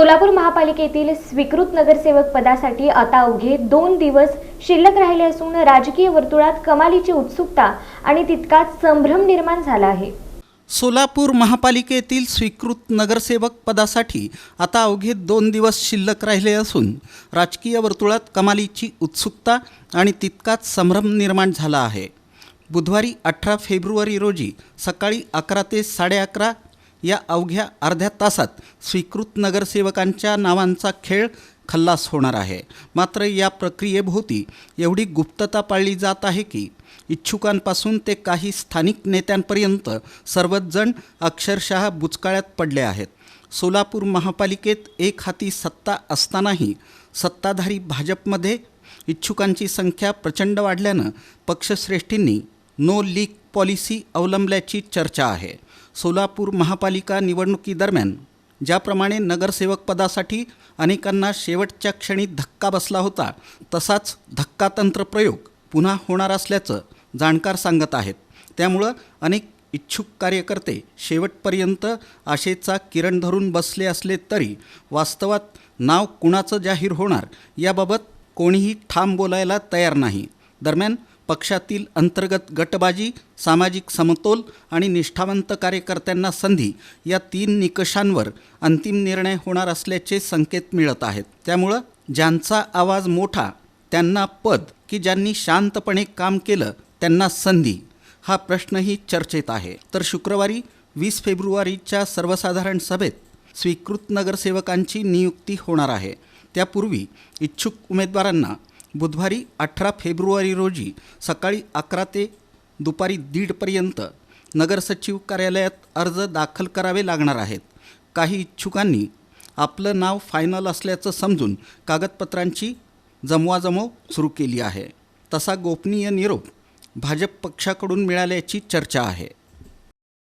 सोलापूर महापालिकेतील स्वीकृत नगरसेवक पदासाठी आता अवघे 2 दिवस शिल्लक राहिले असून राजकीय वर्तुळात कमालीची उत्सुकता आणि तितकाच संभ्रम निर्माण झाला आहे। सोलापूर महापालिकेतील स्वीकृत नगरसेवक पदासाठी आता अवघे 2 दिवस शिल्लक राहिले असून राजकीय वर्तुळात कमालीची उत्सुकता आणि तितकाच संभ्रम निर्माण झाला आहे। बुधवारी 18 फेब्रुवारी रोजी सकाळी 11 ते 11:30 या अवघ्या अर्ध्या तासात स्वीकृत नगरसेवकांच्या नावांचा खेळ खल्लास होणार आहे। मात्र या प्रक्रियेभोवती एवढी गुप्तता पाळली जात आहे की इच्छुकांपासून ते काही स्थानिक नेत्यांपर्यंत सर्वच जण अक्षरशः बुचकाळ्यात पडले आहेत। सोलापूर महापालिकेत एक हाती सत्ता असतानाही सत्ताधारी भाजपमध्ये इच्छुकांची संख्या प्रचंड वाढल्यानं पक्षश्रेष्ठींनी नो लीक पॉलिसी अवलंबल्याची चर्चा आहे। सोलापूर महापालिका निवडणुकीदरम्यान ज्याप्रमाणे नगरसेवक पदासाठी अनेकांना शेवटच्या क्षणी धक्का बसला होता, तसाच धक्कातंत्र प्रयोग पुन्हा होणार असल्याचं जाणकार सांगत आहेत। त्यामुळं अनेक इच्छुक कार्यकर्ते शेवटपर्यंत आशेचा किरण धरून बसले असले तरी वास्तवात नाव कुणाचं जाहीर होणार याबाबत कोणीही ठाम बोलायला तयार नाही। दरम्यान पक्षातील अंतर्गत गटबाजी, सामाजिक समतोल आणि निष्ठावंत कार्यकर्त्यांना संधी या 3 निकषांवर अंतिम निर्णय होणार असल्याचे संकेत मिळत आहेत। त्यामुळं ज्यांचा आवाज मोठा त्यांना पद की ज्यांनी शांतपणे काम केलं त्यांना संधी, हा प्रश्नही चर्चेत आहे। तर शुक्रवारी 20 फेब्रुवारीच्या सर्वसाधारण सभेत स्वीकृत नगरसेवकांची नियुक्ती होणार आहे। त्यापूर्वी इच्छुक उमेदवारांना बुधवारी 18 फेब्रुवारी रोजी सकाळी 11 ते दुपारी 1:30 पर्यंत नगरसचिव कार्यालयात अर्ज दाखल करावे लागणार आहेत। काही इच्छुकांनी आपलं नाव फायनल असल्याचं समजून कागदपत्रांची जमवाजमव सुरू केली आहे। तसा गोपनीय निरोप भाजप पक्षाकडून मिळाल्याची चर्चा आहे।